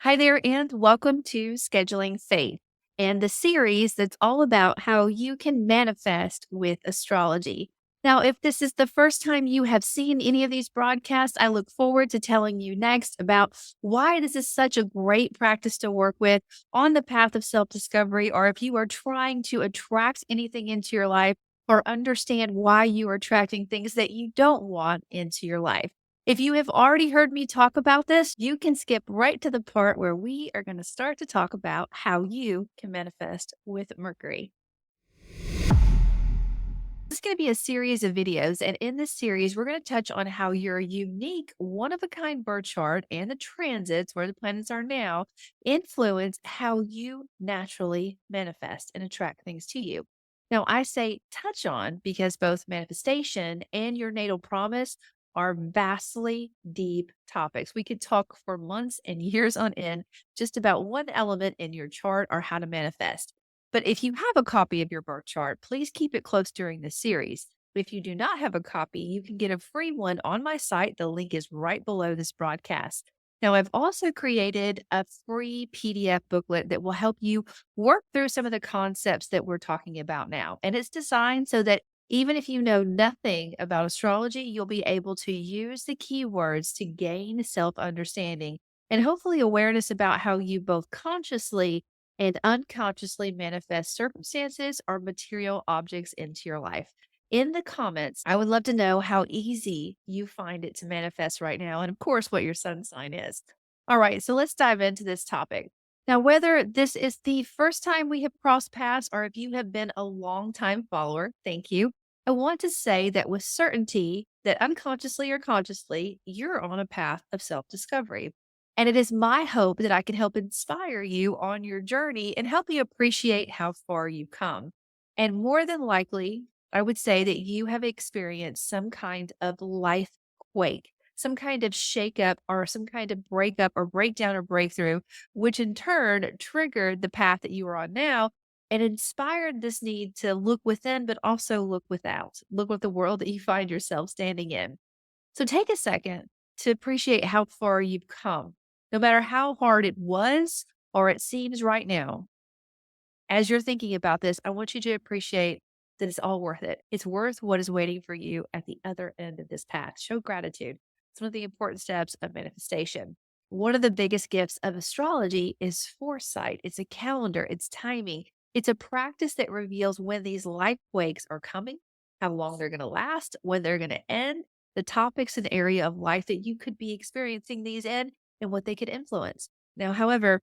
Hi there, and welcome to Scheduling Faith and the series that's all about how you can manifest with astrology. Now, if this is the first time you have seen any of these broadcasts, I look forward to telling you next about why this is such a great practice to work with on the path of self discovery, or if you are trying to attract anything into your life or understand why you are attracting things that you don't want into your life. If you have already heard me talk about this, you can skip right to the part where we are going to start to talk about how you can manifest with Mercury. This is going to be a series of videos, and in this series, we're going to touch on how your unique, one of a kind birth chart and the transits where the planets are now influence how you naturally manifest and attract things to you. Now, I say touch on because both manifestation and your natal promise are vastly deep topics. We could talk for months and years on end just about one element in your chart or how to manifest. But if you have a copy of your birth chart, please keep it close during the series. If you do not have a copy, you can get a free one on my site. The link is right below this broadcast. Now, I've also created a free PDF booklet that will help you work through some of the concepts that we're talking about now. And it's designed so that even if you know nothing about astrology, you'll be able to use the keywords to gain self understanding and hopefully awareness about how you both consciously and unconsciously manifest circumstances or material objects into your life. In the comments, I would love to know how easy you find it to manifest right now, and of course, what your sun sign is. All right, so let's dive into this topic. Now, whether this is the first time we have crossed paths or if you have been a long time follower, thank you. I want to say that with certainty that unconsciously or consciously, you're on a path of self discovery. And it is my hope that I can help inspire you on your journey and help you appreciate how far you've come. And more than likely, I would say that you have experienced some kind of life quake, some kind of shakeup or some kind of breakup or breakdown or breakthrough, which in turn triggered the path that you are on now and inspired this need to look within, but also look without. Look at the world that you find yourself standing in. So take a second to appreciate how far you've come, no matter how hard it was or it seems right now. As you're thinking about this, I want you to appreciate that it's all worth it. It's worth what is waiting for you at the other end of this path. Show gratitude. It's one of the important steps of manifestation. One of the biggest gifts of astrology is foresight. It's a calendar, it's timing. It's a practice that reveals when these life quakes are coming, how long they're going to last, when they're going to end, the topics and area of life that you could be experiencing these in, and what they could influence. Now, however,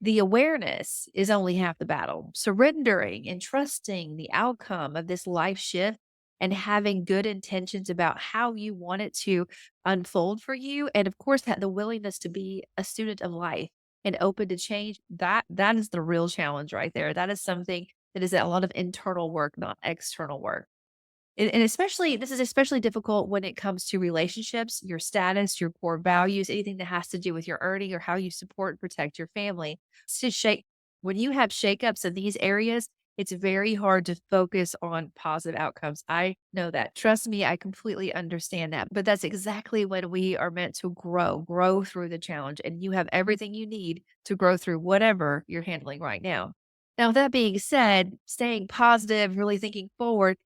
the awareness is only half the battle. Surrendering and trusting the outcome of this life shift and having good intentions about how you want it to unfold for you. And of course, that the willingness to be a student of life and open to change, that is the real challenge right there. That is something that is a lot of internal work, not external work. And especially this is especially difficult when it comes to relationships, your status, your core values, anything that has to do with your earning or how you support and protect your family. To shake when you have shakeups in these areas, it's very hard to focus on positive outcomes. I know that. Trust me, I completely understand that. But that's exactly when we are meant to grow through the challenge. And you have everything you need to grow through whatever you're handling right now. Now, that being said, staying positive, really thinking forward,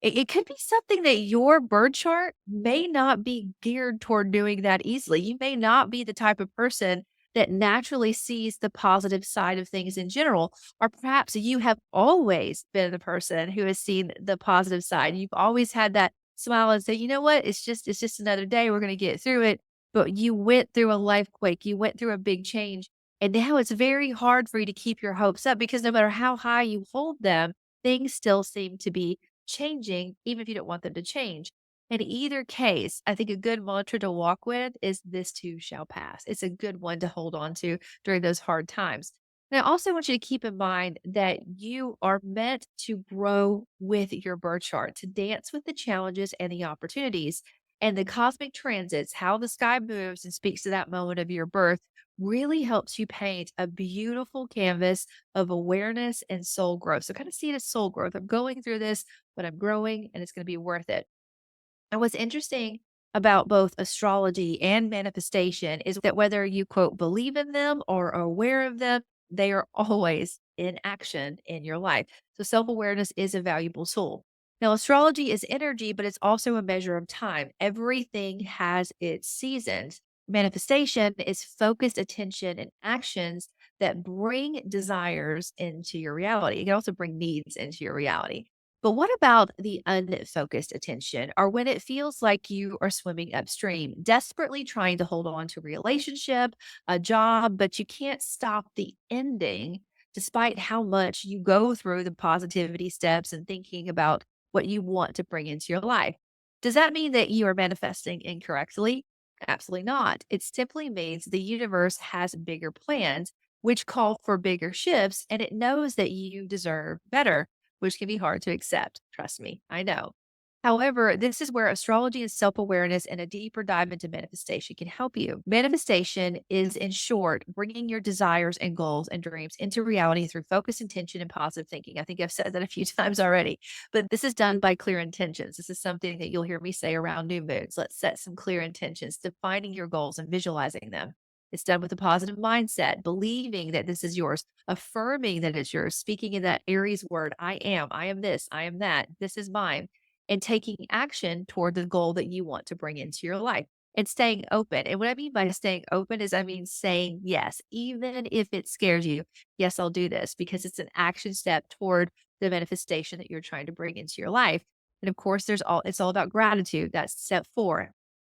it could be something that your birth chart may not be geared toward doing that easily. You may not be the type of person that naturally sees the positive side of things in general, or perhaps you have always been the person who has seen the positive side. You've always had that smile and say, you know what, it's just another day. We're going to get through it. But you went through a life quake, you went through a big change, and now it's very hard for you to keep your hopes up because no matter how high you hold them, things still seem to be changing, even if you don't want them to change. In either case, I think a good mantra to walk with is this too shall pass. It's a good one to hold on to during those hard times. And I also want you to keep in mind that you are meant to grow with your birth chart, to dance with the challenges and the opportunities. And the cosmic transits, how the sky moves and speaks to that moment of your birth, really helps you paint a beautiful canvas of awareness and soul growth. So, kind of see it as soul growth. I'm going through this, but I'm growing and it's going to be worth it. And what's interesting about both astrology and manifestation is that whether you quote believe in them or are aware of them, they are always in action in your life. So self awareness is a valuable tool. Now, astrology is energy, but it's also a measure of time. Everything has its seasons. Manifestation is focused attention and actions that bring desires into your reality. It can also bring needs into your reality. But what about the unfocused attention or when it feels like you are swimming upstream, desperately trying to hold on to a relationship, a job, but you can't stop the ending despite how much you go through the positivity steps and thinking about what you want to bring into your life? Does that mean that you are manifesting incorrectly? Absolutely not. It simply means the universe has bigger plans, which call for bigger shifts, and it knows that you deserve better, which can be hard to accept. Trust me, I know. However, this is where astrology and self awareness and a deeper dive into manifestation can help you. Manifestation is, in short, bringing your desires and goals and dreams into reality through focus, intention, and positive thinking. I think I've said that a few times already, but this is done by clear intentions. This is something that you'll hear me say around new moons. Let's set some clear intentions, defining your goals and visualizing them. It's done with a positive mindset, believing that this is yours, affirming that it's yours, speaking in that Aries word, I am this, I am that, this is mine, and taking action toward the goal that you want to bring into your life and staying open. And what I mean by staying open is I mean saying yes, even if it scares you. Yes, I'll do this because it's an action step toward the manifestation that you're trying to bring into your life. And of course, it's all about gratitude. That's step 4.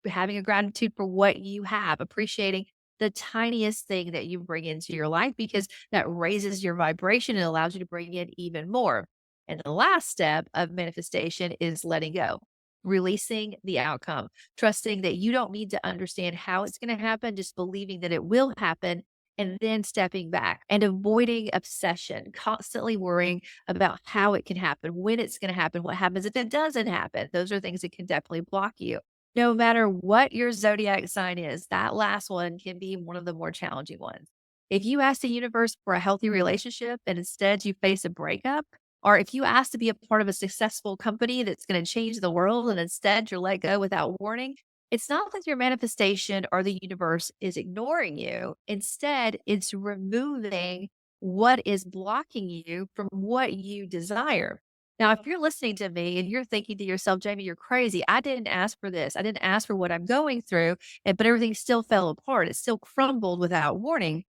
Having a gratitude for what you have, appreciating the tiniest thing that you bring into your life because that raises your vibration and allows you to bring in even more. And the last step of manifestation is letting go, releasing the outcome, trusting that you don't need to understand how it's going to happen, just believing that it will happen. And then stepping back and avoiding obsession, constantly worrying about how it can happen, when it's going to happen, what happens if it doesn't happen. Those are things that can definitely block you. No matter what your zodiac sign is, that last one can be one of the more challenging ones. If you ask the universe for a healthy relationship and instead you face a breakup, or if you ask to be a part of a successful company that's going to change the world and instead you're let go without warning, it's not that your manifestation or the universe is ignoring you. Instead, it's removing what is blocking you from what you desire. Now, if you're listening to me and you're thinking to yourself, Jamie, you're crazy. I didn't ask for this. I didn't ask for what I'm going through, but everything still fell apart. It still crumbled without warning.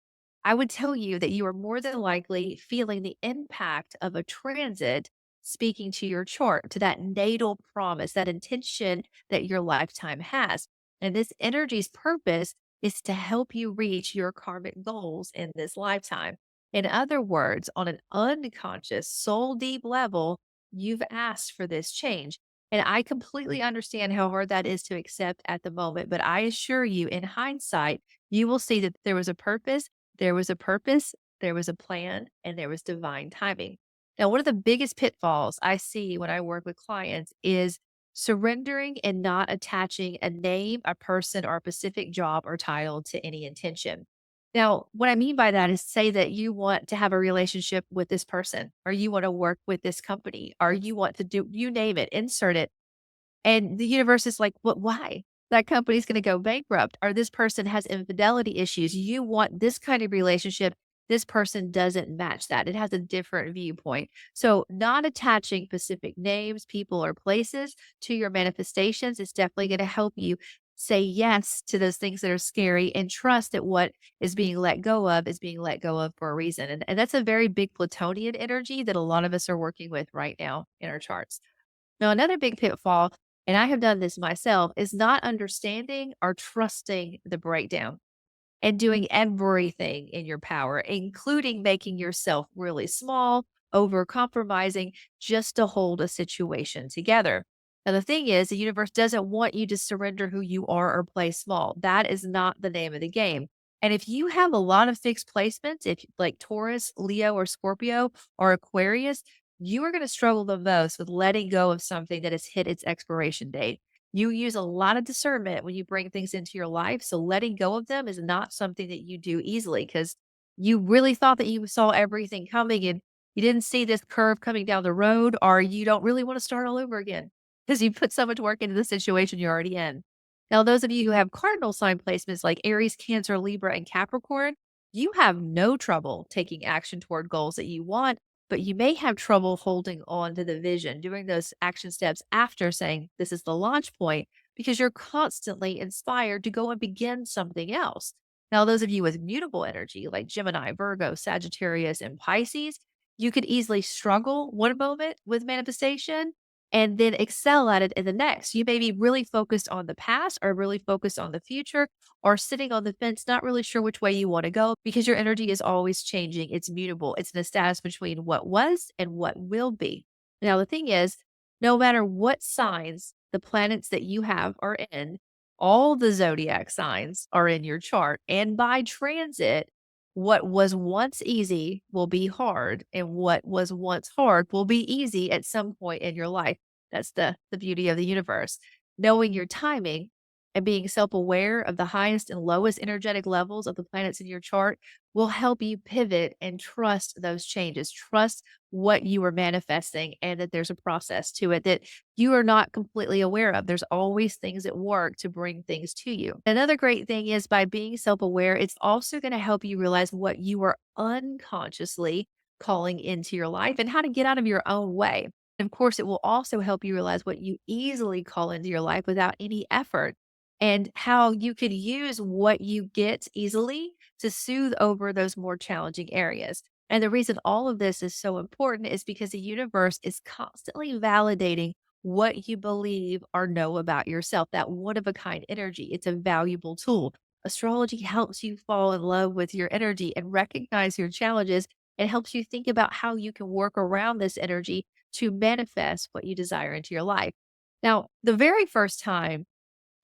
I would tell you that you are more than likely feeling the impact of a transit speaking to your chart, to that natal promise, that intention that your lifetime has. And this energy's purpose is to help you reach your karmic goals in this lifetime. In other words, on an unconscious, soul deep level, you've asked for this change. And I completely understand how hard that is to accept at the moment. But I assure you, in hindsight, you will see that there was a purpose, there was a plan, and there was divine timing. Now, one of the biggest pitfalls I see when I work with clients is surrendering and not attaching a name, a person, or a specific job or title to any intention. Now, what I mean by that is say that you want to have a relationship with this person, or you want to work with this company, or you want to do, you name it, insert it. And the universe is like, "What? Why? That company's gonna go bankrupt, or this person has infidelity issues. You want this kind of relationship. This person doesn't match that. It has a different viewpoint." So, not attaching specific names, people, or places to your manifestations is definitely gonna help you say yes to those things that are scary and trust that what is being let go of is being let go of for a reason. And that's a very big Plutonian energy that a lot of us are working with right now in our charts. Now, another big pitfall, and I have done this myself, is not understanding or trusting the breakdown and doing everything in your power, including making yourself really small, over compromising just to hold a situation together. Now, the thing is, the universe doesn't want you to surrender who you are or play small. That is not the name of the game. And if you have a lot of fixed placements, if like Taurus, Leo, or Scorpio, or Aquarius, you are going to struggle the most with letting go of something that has hit its expiration date. You use a lot of discernment when you bring things into your life. So letting go of them is not something that you do easily because you really thought that you saw everything coming and you didn't see this curve coming down the road, or you don't really want to start all over again because you put so much work into the situation you're already in. Now, those of you who have cardinal sign placements like Aries, Cancer, Libra, and Capricorn, you have no trouble taking action toward goals that you want, but you may have trouble holding on to the vision, doing those action steps after saying this is the launch point, because you're constantly inspired to go and begin something else. Now, those of you with mutable energy like Gemini, Virgo, Sagittarius, and Pisces, you could easily struggle one moment with manifestation and then excel at it in the next. You may be really focused on the past or really focused on the future or sitting on the fence, not really sure which way you want to go because your energy is always changing. It's mutable. It's in a status between what was and what will be. Now, the thing is, no matter what signs the planets that you have are in, all the zodiac signs are in your chart. And by transit, what was once easy will be hard, and what was once hard will be easy at some point in your life. That's the beauty of the universe. Knowing your timing and being self-aware of the highest and lowest energetic levels of the planets in your chart will help you pivot and trust those changes. Trust what you are manifesting and that there's a process to it that you are not completely aware of. There's always things at work to bring things to you. Another great thing is by being self aware, it's also going to help you realize what you are unconsciously calling into your life and how to get out of your own way. And of course, it will also help you realize what you easily call into your life without any effort and how you could use what you get easily to soothe over those more challenging areas. And the reason all of this is so important is because the universe is constantly validating what you believe or know about yourself, that one of a kind energy. It's a valuable tool. Astrology helps you fall in love with your energy and recognize your challenges and helps you think about how you can work around this energy to manifest what you desire into your life. Now, the very first time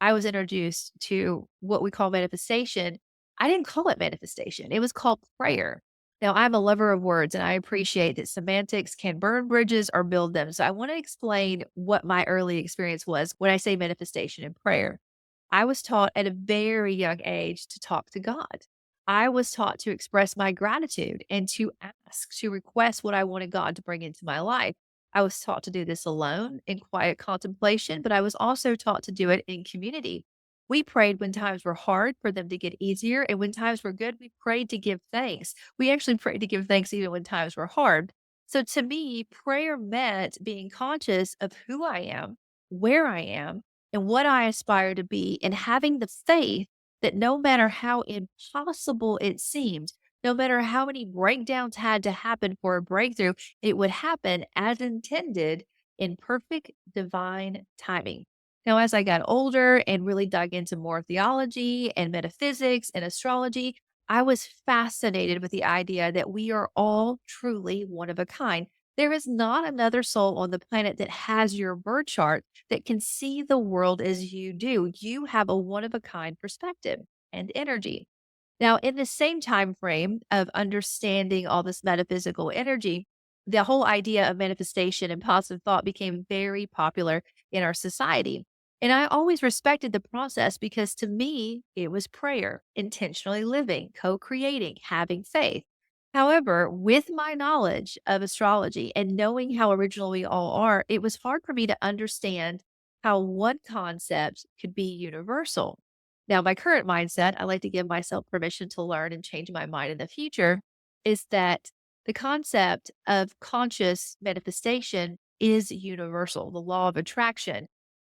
I was introduced to what we call manifestation, I didn't call it manifestation. It was called prayer. Now, I'm a lover of words and I appreciate that semantics can burn bridges or build them. So, I want to explain what my early experience was when I say manifestation and prayer. I was taught at a very young age to talk to God. I was taught to express my gratitude and to ask, to request what I wanted God to bring into my life. I was taught to do this alone in quiet contemplation, but I was also taught to do it in community. We prayed when times were hard for them to get easier. And when times were good, we prayed to give thanks. We actually prayed to give thanks even when times were hard. So to me, prayer meant being conscious of who I am, where I am, and what I aspire to be, and having the faith that no matter how impossible it seemed, no matter how many breakdowns had to happen for a breakthrough, it would happen as intended in perfect divine timing. Now, as I got older and really dug into more theology and metaphysics and astrology, I was fascinated with the idea that we are all truly one of a kind. There is not another soul on the planet that has your birth chart that can see the world as you do. You have a one of a kind perspective and energy. Now, in the same time frame of understanding all this metaphysical energy, the whole idea of manifestation and positive thought became very popular in our society. And I always respected the process because to me, it was prayer, intentionally living, co creating, having faith. However, with my knowledge of astrology and knowing how original we all are, it was hard for me to understand how one concept could be universal. Now, my current mindset, I like to give myself permission to learn and change my mind in the future, is that the concept of conscious manifestation is universal, the law of attraction.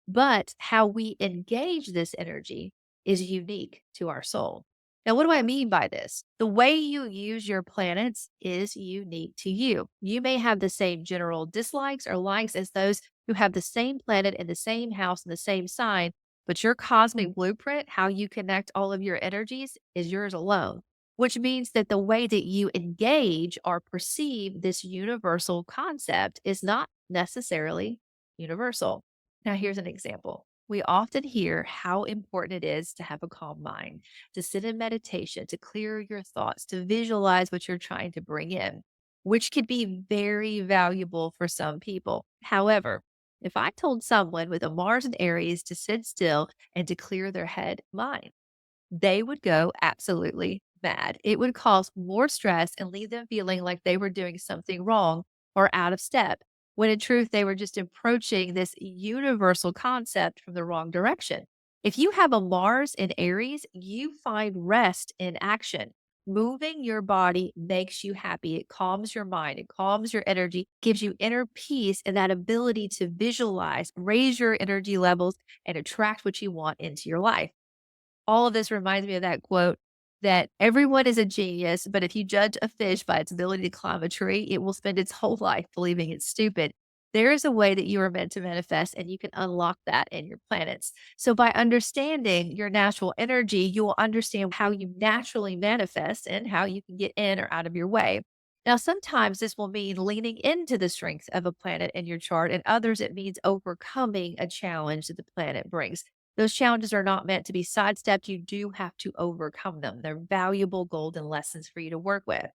But how we engage this energy is unique to our soul. Now, what do I mean by this? The way you use your planets is unique to you. You may have the same general dislikes or likes as those who have the same planet in the same house in the same sign, but your cosmic blueprint, how you connect all of your energies, is yours alone, which means that the way that you engage or perceive this universal concept is not necessarily universal. Now, here's an example. We often hear how important it is to have a calm mind, to sit in meditation, to clear your thoughts, to visualize what you're trying to bring in, which could be very valuable for some people. However, if I told someone with a Mars and Aries to sit still and to clear their head mind, they would go absolutely mad. It would cause more stress and leave them feeling like they were doing something wrong or out of step, when in truth, they were just approaching this universal concept from the wrong direction. If you have a Mars in Aries, you find rest in action. Moving your body makes you happy. It calms your mind, it calms your energy, gives you inner peace and that ability to visualize, raise your energy levels, and attract what you want into your life. All of this reminds me of that quote that everyone is a genius, but if you judge a fish by its ability to climb a tree, it will spend its whole life believing it's stupid. There is a way that you are meant to manifest, and you can unlock that in your planets. So, by understanding your natural energy, you will understand how you naturally manifest and how you can get in or out of your way. Now, sometimes this will mean leaning into the strength of a planet in your chart, and others it means overcoming a challenge that the planet brings. Those challenges are not meant to be sidestepped. You do have to overcome them. They're valuable golden lessons for you to work with.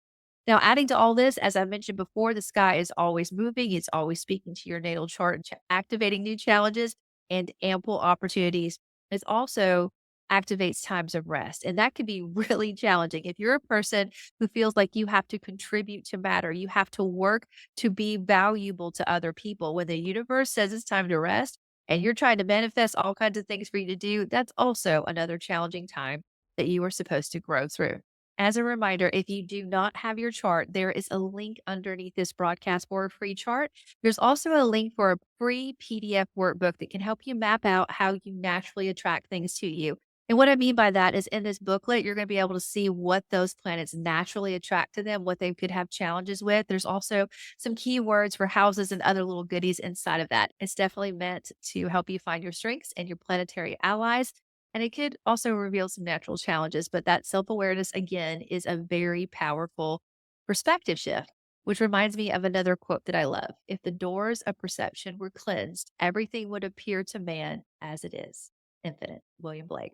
Now, adding to all this, as I mentioned before, the sky is always moving. It's always speaking to your natal chart and activating new challenges and ample opportunities. It also activates times of rest. And that can be really challenging. If you're a person who feels like you have to contribute to matter, you have to work to be valuable to other people. When the universe says it's time to rest and you're trying to manifest all kinds of things for you to do, that's also another challenging time that you are supposed to grow through. As a reminder, if you do not have your chart, there is a link underneath this broadcast for a free chart. There's also a link for a free PDF workbook that can help you map out how you naturally attract things to you. And what I mean by that is in this booklet, you're going to be able to see what those planets naturally attract to them, what they could have challenges with. There's also some keywords for houses and other little goodies inside of that. It's definitely meant to help you find your strengths and your planetary allies, and it could also reveal some natural challenges, but that self awareness, again, is a very powerful perspective shift, which reminds me of another quote that I love. If the doors of perception were cleansed, everything would appear to man as it is. Infinite. William Blake.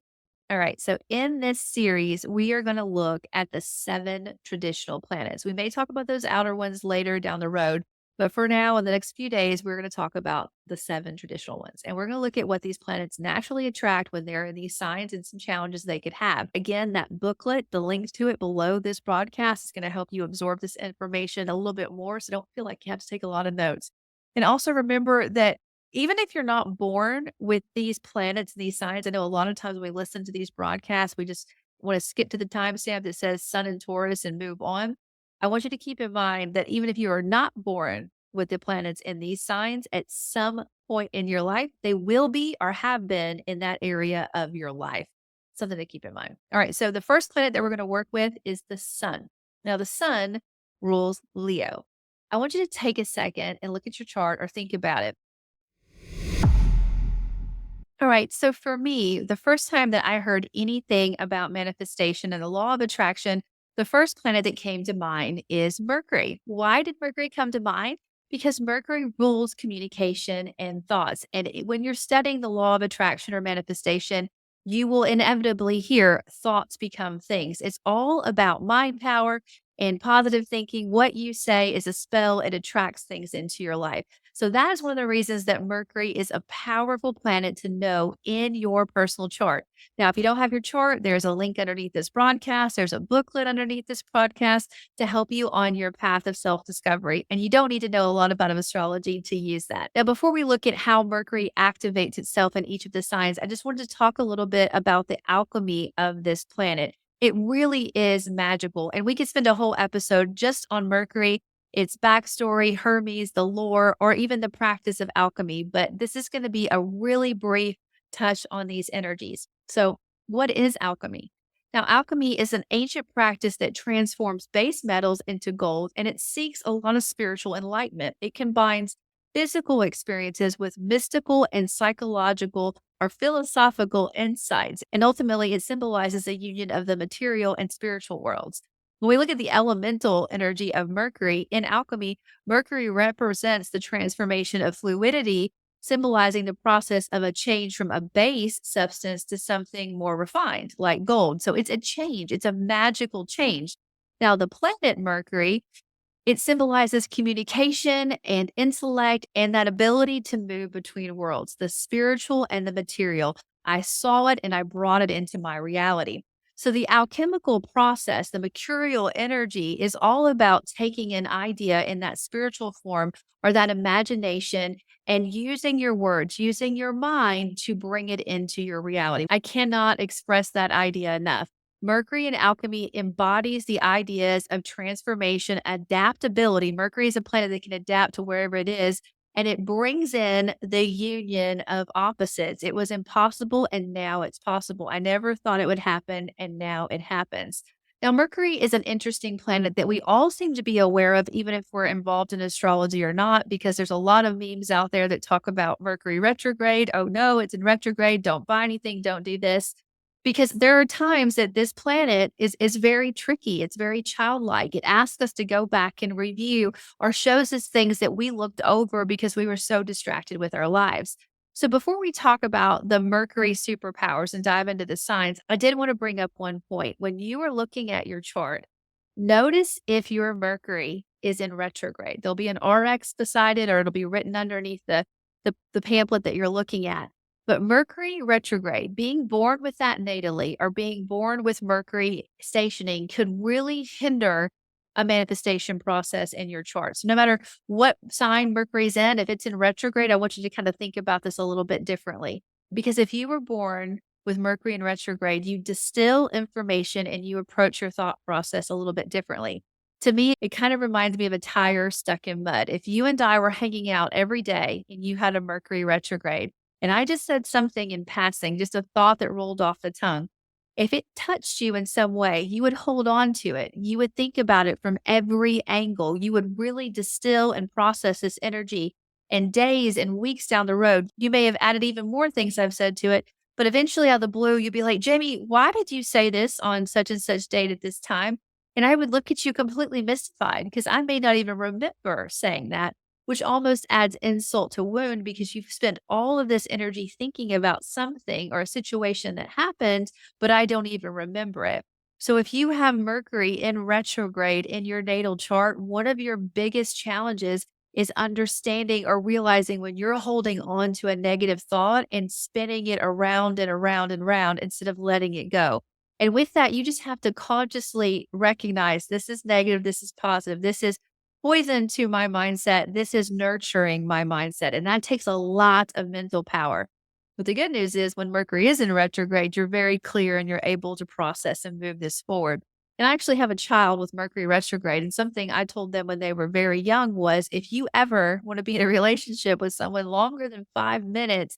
All right. So, in this series, we are going to look at the seven traditional planets. We may talk about those outer ones later down the road, but for now, in the next few days, we're going to talk about the seven traditional ones. And we're going to look at what these planets naturally attract when they're in these signs and some challenges they could have. Again, that booklet, the link to it below this broadcast is going to help you absorb this information a little bit more. So don't feel like you have to take a lot of notes. And also remember that even if you're not born with these planets, these signs, I know a lot of times when we listen to these broadcasts, we just want to skip to the timestamp that says Sun and Taurus and move on. I want you to keep in mind that even if you are not born with the planets in these signs, at some point in your life, they will be or have been in that area of your life. Something to keep in mind. All right. So the first planet that we're going to work with is the sun. Now, the sun rules Leo. I want you to take a second and look at your chart or think about it. All right. So for me, the first time that I heard anything about manifestation and the law of attraction, the first planet that came to mind is Mercury. Why did Mercury come to mind? Because Mercury rules communication and thoughts. And when you're studying the law of attraction or manifestation, you will inevitably hear thoughts become things. It's all about mind power and positive thinking. What you say is a spell, it attracts things into your life. So that is one of the reasons that Mercury is a powerful planet to know in your personal chart. Now, if you don't have your chart, there's a link underneath this broadcast. There's a booklet underneath this podcast to help you on your path of self discovery. And you don't need to know a lot about astrology to use that. Now, before we look at how Mercury activates itself in each of the signs, I just wanted to talk a little bit about the alchemy of this planet. It really is magical. And we could spend a whole episode just on Mercury, its backstory, Hermes, the lore, or even the practice of alchemy. But this is going to be a really brief touch on these energies. So, what is alchemy? Now, alchemy is an ancient practice that transforms base metals into gold, and it seeks a lot of spiritual enlightenment. It combines physical experiences with mystical and psychological or philosophical insights, and ultimately it symbolizes a union of the material and spiritual worlds. When we look at the elemental energy of Mercury in alchemy, Mercury represents the transformation of fluidity, symbolizing the process of a change from a base substance to something more refined, like gold. So it's a change, it's a magical change. Now, the planet Mercury, it symbolizes communication and intellect and that ability to move between worlds, the spiritual and the material. I saw it and I brought it into my reality. So the alchemical process, the mercurial energy is all about taking an idea in that spiritual form or that imagination and using your words, using your mind to bring it into your reality. I cannot express that idea enough. Mercury in alchemy embodies the ideas of transformation, adaptability. Mercury is a planet that can adapt to wherever it is, and it brings in the union of opposites. It was impossible, and now it's possible. I never thought it would happen, and now it happens. Now, Mercury is an interesting planet that we all seem to be aware of, even if we're involved in astrology or not, because there's a lot of memes out there that talk about Mercury retrograde. Oh no, it's in retrograde. Don't buy anything. Don't do this. Because there are times that this planet is very tricky. It's very childlike. It asks us to go back and review or shows us things that we looked over because we were so distracted with our lives. So before we talk about the Mercury superpowers and dive into the signs, I did want to bring up one point. When you are looking at your chart, notice if your Mercury is in retrograde. There'll be an RX beside it, or it'll be written underneath the pamphlet that you're looking at. But Mercury retrograde, being born with that natally or being born with Mercury stationing could really hinder a manifestation process in your chart. So no matter what sign Mercury's in, if it's in retrograde, I want you to kind of think about this a little bit differently. Because if you were born with Mercury in retrograde, you distill information and you approach your thought process a little bit differently. To me, it kind of reminds me of a tire stuck in mud. If you and I were hanging out every day and you had a Mercury retrograde, and I just said something in passing, just a thought that rolled off the tongue, if it touched you in some way, you would hold on to it. You would think about it from every angle. You would really distill and process this energy. And days and weeks down the road, you may have added even more things I've said to it. But eventually, out of the blue, you'd be like, Jamie, why did you say this on such and such date at this time? And I would look at you completely mystified because I may not even remember saying that, which almost adds insult to wound because you've spent all of this energy thinking about something or a situation that happened, but I don't even remember it. So if you have Mercury in retrograde in your natal chart, one of your biggest challenges is understanding or realizing when you're holding on to a negative thought and spinning it around and around and around instead of letting it go. And with that, you just have to consciously recognize this is negative, this is positive, this is poison to my mindset, this is nurturing my mindset. And that takes a lot of mental power. But the good news is when Mercury is in retrograde, you're very clear and you're able to process and move this forward. And I actually have a child with Mercury retrograde. And something I told them when they were very young was if you ever want to be in a relationship with someone longer than 5 minutes,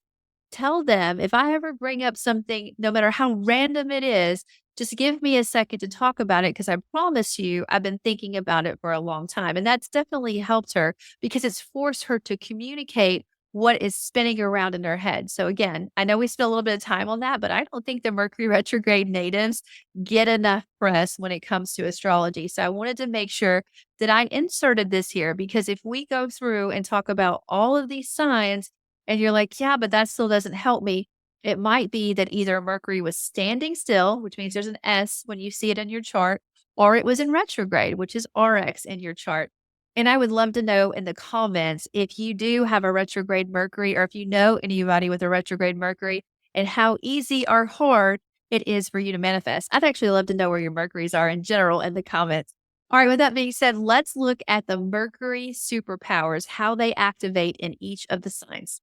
tell them if I ever bring up something, no matter how random it is, just give me a second to talk about it because I promise you I've been thinking about it for a long time. And that's definitely helped her because it's forced her to communicate what is spinning around in her head. So again, I know we spent a little bit of time on that, but I don't think the Mercury retrograde natives get enough press when it comes to astrology. So I wanted to make sure that I inserted this here because if we go through and talk about all of these signs and you're like, yeah, but that still doesn't help me. It might be that either Mercury was standing still, which means there's an S when you see it in your chart, or it was in retrograde, which is RX in your chart. And I would love to know in the comments if you do have a retrograde Mercury or if you know anybody with a retrograde Mercury and how easy or hard it is for you to manifest. I'd actually love to know where your Mercuries are in general in the comments. All right, with that being said, let's look at the Mercury superpowers, how they activate in each of the signs.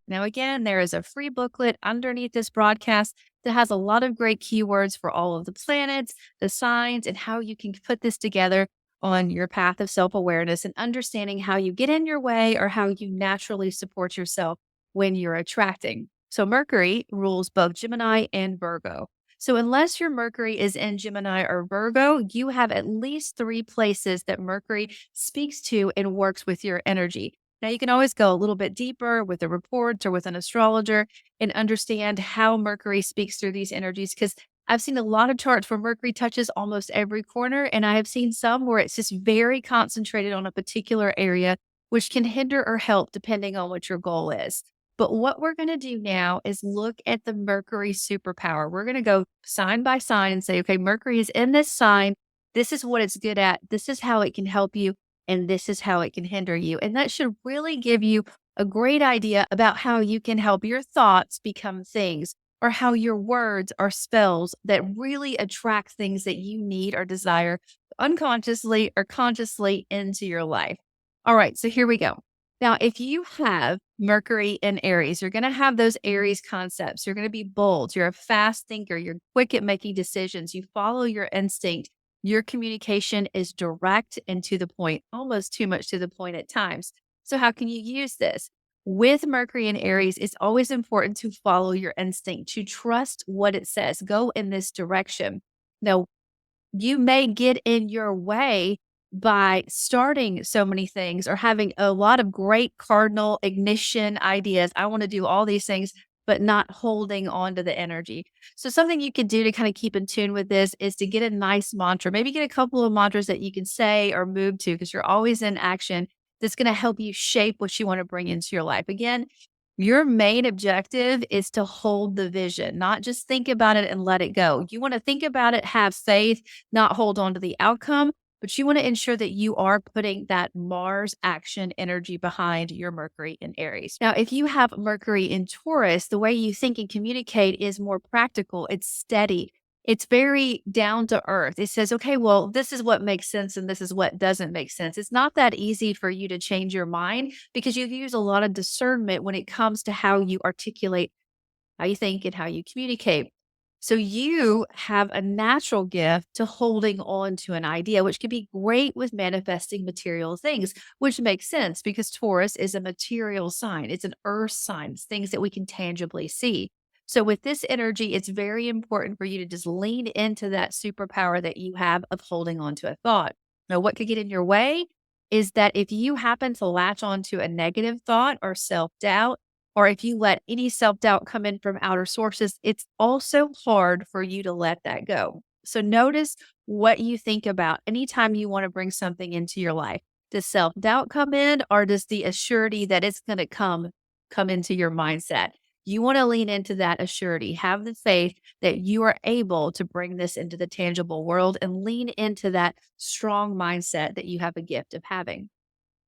Now, again, there is a free booklet underneath this broadcast that has a lot of great keywords for all of the planets, the signs, and how you can put this together on your path of self awareness and understanding how you get in your way or how you naturally support yourself when you're attracting. So, Mercury rules both Gemini and Virgo. So, unless your Mercury is in Gemini or Virgo, you have at least three places that Mercury speaks to and works with your energy. Now, you can always go a little bit deeper with a report or with an astrologer and understand how Mercury speaks through these energies because I've seen a lot of charts where Mercury touches almost every corner, and I have seen some where it's just very concentrated on a particular area, which can hinder or help depending on what your goal is. But what we're going to do now is look at the Mercury superpower. We're going to go sign by sign and say, okay, Mercury is in this sign. This is what it's good at. This is how it can help you and this is how it can hinder you. And that should really give you a great idea about how you can help your thoughts become things or how your words are spells that really attract things that you need or desire unconsciously or consciously into your life. All right, so here we go. Now, if you have Mercury in Aries, you're going to have those Aries concepts. You're going to be bold. You're a fast thinker. You're quick at making decisions. You follow your instinct. Your communication is direct and to the point, almost too much to the point at times. So, how can you use this? With Mercury and Aries, it's always important to follow your instinct, to trust what it says, go in this direction. Now, you may get in your way by starting so many things or having a lot of great cardinal ignition ideas. I want to do all these things, but not holding on to the energy. So, something you could do to kind of keep in tune with this is to get a nice mantra, maybe get a couple of mantras that you can say or move to because you're always in action. That's going to help you shape what you want to bring into your life. Again, your main objective is to hold the vision, not just think about it and let it go. You want to think about it, have faith, not hold on to the outcome, but you want to ensure that you are putting that Mars action energy behind your Mercury in Aries. Now, if you have Mercury in Taurus, the way you think and communicate is more practical, it's steady. It's very down to earth. It says, okay, well, this is what makes sense and this is what doesn't make sense. It's not that easy for you to change your mind because you use a lot of discernment when it comes to how you articulate, how you think, and how you communicate. So you have a natural gift to holding on to an idea, which can be great with manifesting material things, which makes sense because Taurus is a material sign. It's an earth sign. It's things that we can tangibly see. So with this energy, it's very important for you to just lean into that superpower that you have of holding on to a thought. Now, what could get in your way is that if you happen to latch onto a negative thought or self doubt, or if you let any self doubt come in from outer sources, it's also hard for you to let that go. So notice what you think about anytime you want to bring something into your life. Does self doubt come in, or does the assurity that it's going to come into your mindset? You want to lean into that assurity, have the faith that you are able to bring this into the tangible world and lean into that strong mindset that you have a gift of having.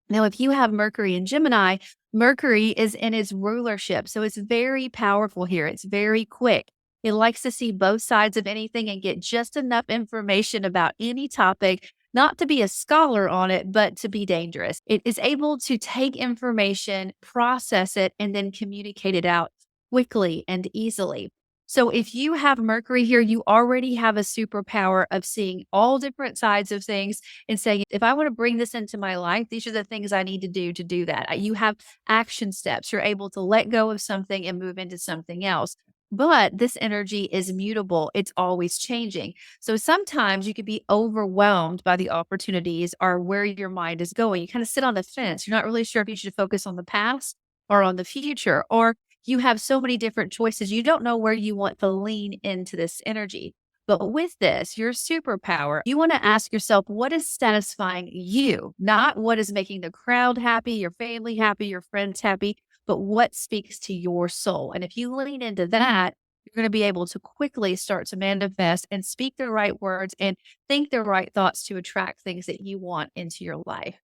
Now, if you have Mercury in Gemini, Mercury is in its rulership. So it's very powerful here. It's very quick. It likes to see both sides of anything and get just enough information about any topic, not to be a scholar on it, but to be dangerous. It is able to take information, process it, and then communicate it out quickly and easily. So if you have Mercury here, you already have a superpower of seeing all different sides of things and saying, if I want to bring this into my life, these are the things I need to do that. You have action steps. You're able to let go of something and move into something else. But this energy is mutable, it's always changing. So sometimes you could be overwhelmed by the opportunities or where your mind is going. You kind of sit on the fence. You're not really sure if you should focus on the past or on the future, or you have so many different choices. You don't know where you want to lean into this energy. But with this, your superpower, you want to ask yourself, what is satisfying you? Not what is making the crowd happy, your family happy, your friends happy, but what speaks to your soul. And if you lean into that, you're going to be able to quickly start to manifest and speak the right words and think the right thoughts to attract things that you want into your life.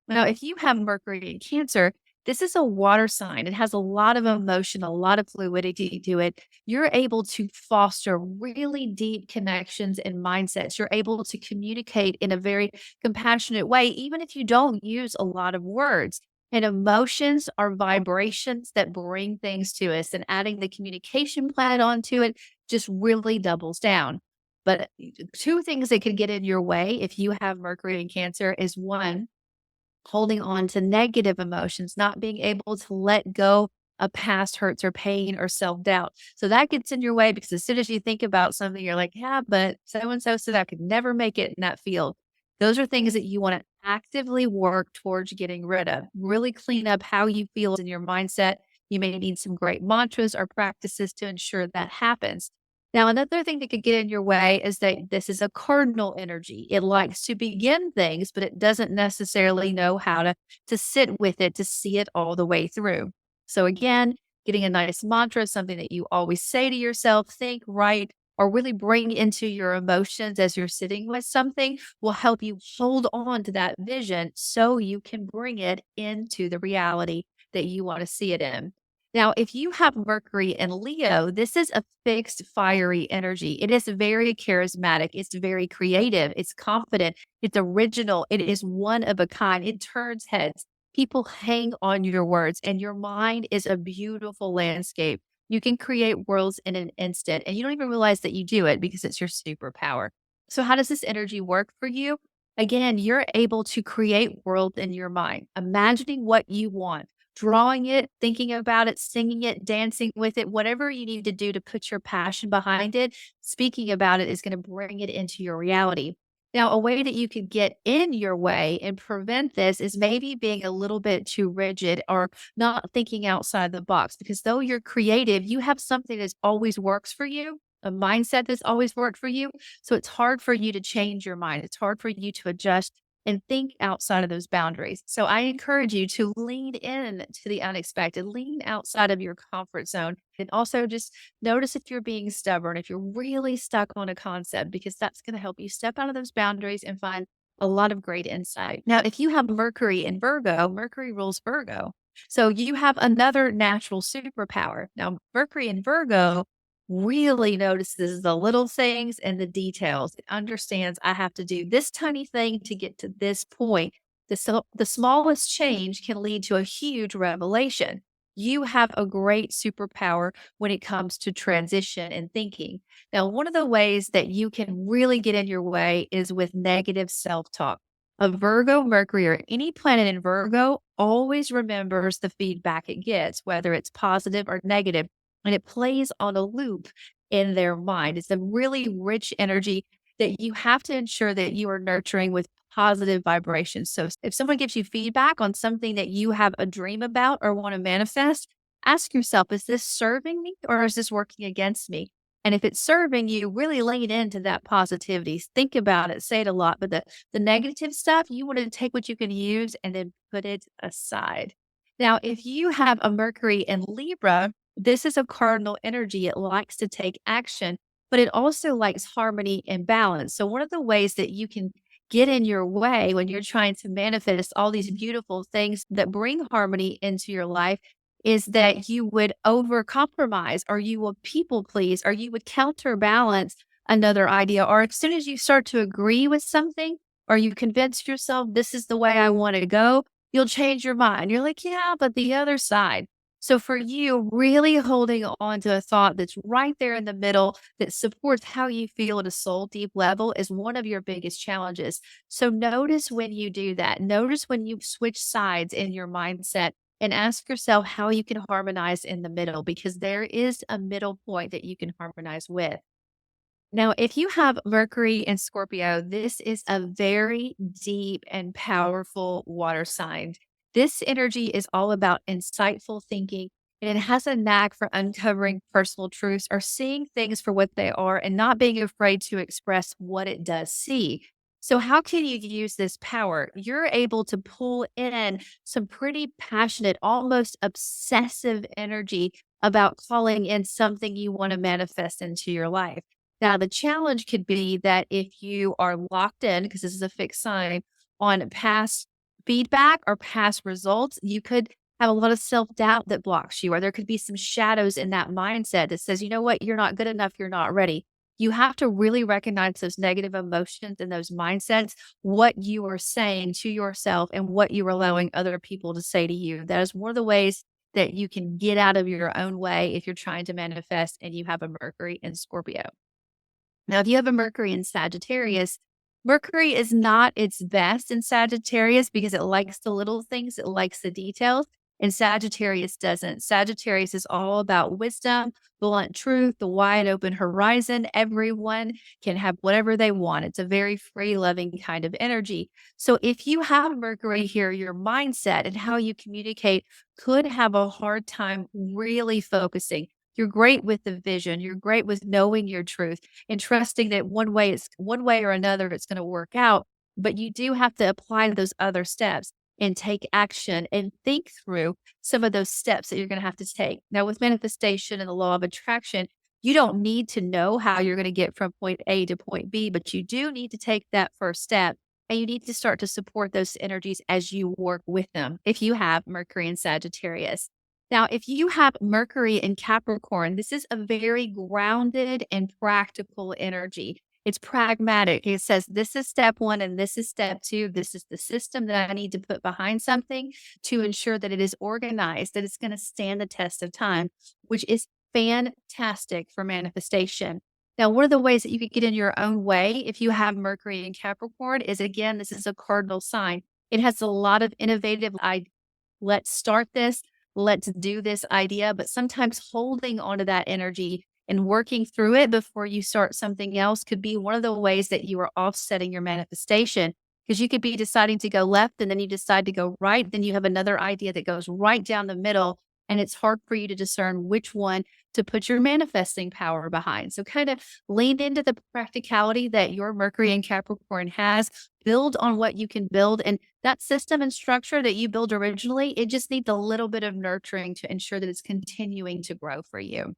Now, if you have Mercury in Cancer, this is a water sign. It has a lot of emotion, a lot of fluidity to it. You're able to foster really deep connections and mindsets. You're able to communicate in a very compassionate way, even if you don't use a lot of words. And emotions are vibrations that bring things to us, and adding the communication plan onto it just really doubles down. But two things that could get in your way if you have Mercury in Cancer is one, holding on to negative emotions, not being able to let go of past hurts or pain or self doubt. So that gets in your way because as soon as you think about something, you're like, yeah, but so and so said I could never make it in that field. Those are things that you want to actively work towards getting rid of. Really clean up how you feel in your mindset. You may need some great mantras or practices to ensure that happens. Now, another thing that could get in your way is that this is a cardinal energy. It likes to begin things, but it doesn't necessarily know how to sit with it to see it all the way through. So, again, getting a nice mantra, something that you always say to yourself, think, write, or really bring into your emotions as you're sitting with something will help you hold on to that vision so you can bring it into the reality that you want to see it in. Now, if you have Mercury and Leo, this is a fixed, fiery energy. It is very charismatic. It's very creative. It's confident. It's original. It is one of a kind. It turns heads. People hang on your words, and your mind is a beautiful landscape. You can create worlds in an instant, and you don't even realize that you do it because it's your superpower. So, how does this energy work for you? Again, you're able to create worlds in your mind, imagining what you want, drawing it, thinking about it, singing it, dancing with it, whatever you need to do to put your passion behind it, speaking about it is going to bring it into your reality. Now, a way that you could get in your way and prevent this is maybe being a little bit too rigid or not thinking outside the box. Because though you're creative, you have something that always works for you, a mindset that's always worked for you. So it's hard for you to change your mind. It's hard for you to adjust and think outside of those boundaries. So I encourage you to lean in to the unexpected, lean outside of your comfort zone, and also just notice if you're being stubborn, if you're really stuck on a concept, because that's going to help you step out of those boundaries and find a lot of great insight. Now, if you have Mercury in Virgo, Mercury rules Virgo. So you have another natural superpower. Now, Mercury in Virgo really notices the little things and the details. It understands I have to do this tiny thing to get to this point. The smallest change can lead to a huge revelation. You have a great superpower when it comes to transition and thinking. Now, one of the ways that you can really get in your way is with negative self talk. A Virgo Mercury or any planet in Virgo always remembers the feedback it gets, whether it's positive or negative, and it plays on a loop in their mind. It's a really rich energy that you have to ensure that you are nurturing with positive vibrations. So if someone gives you feedback on something that you have a dream about or want to manifest, ask yourself, is this serving me or is this working against me? And if it's serving you, really lean into that positivity. Think about it, say it a lot. But the negative stuff, you want to take what you can use and then put it aside. Now, if you have a Mercury in Libra, this is a cardinal energy. It likes to take action, but it also likes harmony and balance. So, one of the ways that you can get in your way when you're trying to manifest all these beautiful things that bring harmony into your life is that you would over compromise or you will people please or you would counterbalance another idea. Or as soon as you start to agree with something or you convince yourself this is the way I want to go, you'll change your mind. You're like, yeah, but the other side. So for you, really holding on to a thought that's right there in the middle that supports how you feel at a soul deep level is one of your biggest challenges. So notice when you do that. Notice when you switch sides in your mindset and ask yourself how you can harmonize in the middle because there is a middle point that you can harmonize with. Now, if you have Mercury in Scorpio, this is a very deep and powerful water sign. This energy is all about insightful thinking, and it has a knack for uncovering personal truths or seeing things for what they are and not being afraid to express what it does see. So, how can you use this power? You're able to pull in some pretty passionate, almost obsessive energy about calling in something you want to manifest into your life. Now, the challenge could be that if you are locked in, because this is a fixed sign, on past feedback or past results, you could have a lot of self doubt that blocks you, or there could be some shadows in that mindset that says, you know what, you're not good enough, you're not ready. You have to really recognize those negative emotions and those mindsets, what you are saying to yourself and what you are allowing other people to say to you. That is one of the ways that you can get out of your own way if you're trying to manifest and you have a Mercury in Scorpio. Now, if you have a Mercury in Sagittarius, Mercury is not its best in Sagittarius because it likes the little things, it likes the details, and Sagittarius doesn't. Sagittarius is all about wisdom, blunt truth, the wide open horizon. Everyone can have whatever they want. It's a very free, loving kind of energy. So, if you have Mercury here, your mindset and how you communicate could have a hard time really focusing. You're great with the vision. You're great with knowing your truth and trusting that one way or another it's going to work out. But you do have to apply those other steps and take action and think through some of those steps that you're going to have to take. Now, with manifestation and the law of attraction, you don't need to know how you're going to get from point A to point B, but you do need to take that first step. And you need to start to support those energies as you work with them if you have Mercury and Sagittarius. Now, if you have Mercury in Capricorn, this is a very grounded and practical energy. It's pragmatic. It says, this is step one and this is step two. This is the system that I need to put behind something to ensure that it is organized, that it's going to stand the test of time, which is fantastic for manifestation. Now, one of the ways that you could get in your own way if you have Mercury in Capricorn is, again, this is a cardinal sign. It has a lot of innovative ideas. Let's start this. Let's do this idea. But sometimes holding onto that energy and working through it before you start something else could be one of the ways that you are offsetting your manifestation. Because you could be deciding to go left and then you decide to go right. Then you have another idea that goes right down the middle. And it's hard for you to discern which one to put your manifesting power behind. So kind of lean into the practicality that your Mercury and Capricorn has, build on what you can build. And that system and structure that you built originally, it just needs a little bit of nurturing to ensure that it's continuing to grow for you.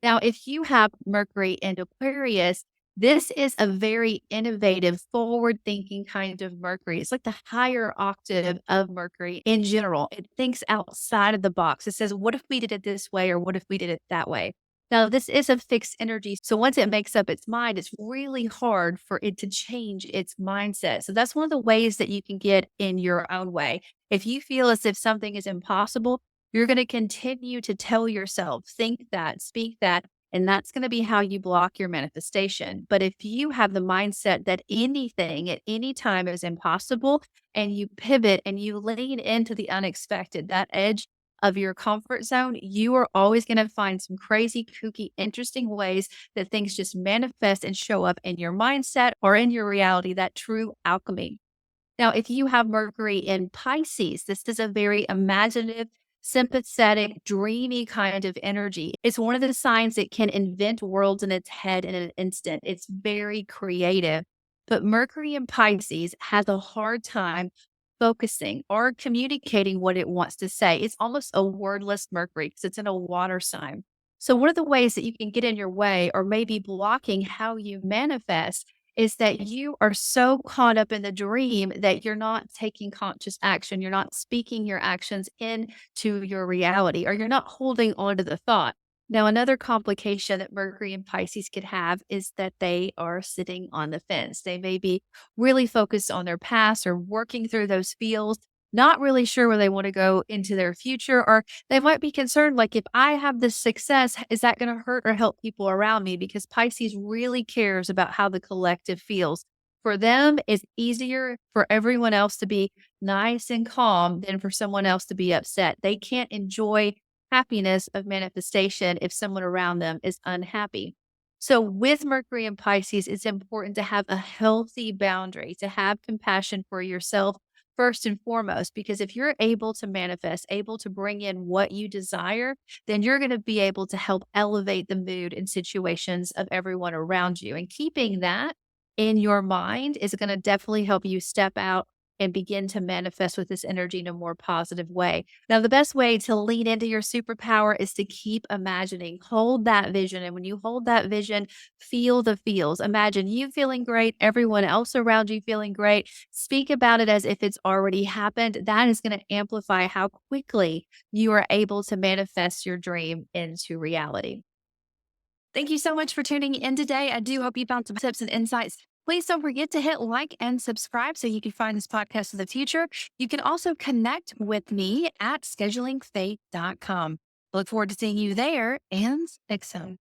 Now, if you have Mercury in Aquarius, this is a very innovative, forward thinking kind of Mercury. It's like the higher octave of Mercury in general. It thinks outside of the box. It says, what if we did it this way? Or what if we did it that way? Now, this is a fixed energy. So once it makes up its mind, it's really hard for it to change its mindset. So that's one of the ways that you can get in your own way. If you feel as if something is impossible, you're going to continue to tell yourself, think that, speak that, and that's going to be how you block your manifestation. But if you have the mindset that anything at any time is impossible and you pivot and you lean into the unexpected, that edge of your comfort zone, you are always going to find some crazy, kooky, interesting ways that things just manifest and show up in your mindset or in your reality, that true alchemy. Now, if you have Mercury in Pisces, this is a very imaginative, sympathetic, dreamy kind of energy. It's one of the signs that can invent worlds in its head in an instant. It's very creative. But Mercury in Pisces has a hard time focusing or communicating what it wants to say. It's almost a wordless Mercury because it's in a water sign. So, one of the ways that you can get in your way or maybe blocking how you manifest is that you are so caught up in the dream that you're not taking conscious action. You're not speaking your actions into your reality, or you're not holding on to the thought. Now, another complication that Mercury and Pisces could have is that they are sitting on the fence. They may be really focused on their past or working through those feels, not really sure where they want to go into their future, or they might be concerned, like, if I have this success, is that going to hurt or help people around me? Because Pisces really cares about how the collective feels. For them, it's easier for everyone else to be nice and calm than for someone else to be upset. They can't enjoy happiness of manifestation if someone around them is unhappy. So, with Mercury and Pisces, it's important to have a healthy boundary, to have compassion for yourself first and foremost, because if you're able to manifest, able to bring in what you desire, then you're going to be able to help elevate the mood and situations of everyone around you. And keeping that in your mind is going to definitely help you step out and begin to manifest with this energy in a more positive way. Now, the best way to lean into your superpower is to keep imagining, hold that vision. And when you hold that vision, feel the feels. Imagine you feeling great, everyone else around you feeling great. Speak about it as if it's already happened. That is going to amplify how quickly you are able to manifest your dream into reality. Thank you so much for tuning in today. I do hope you found some tips and insights. Please don't forget to hit like and subscribe so you can find this podcast in the future. You can also connect with me at schedulingfaith.com. Look forward to seeing you there and next time.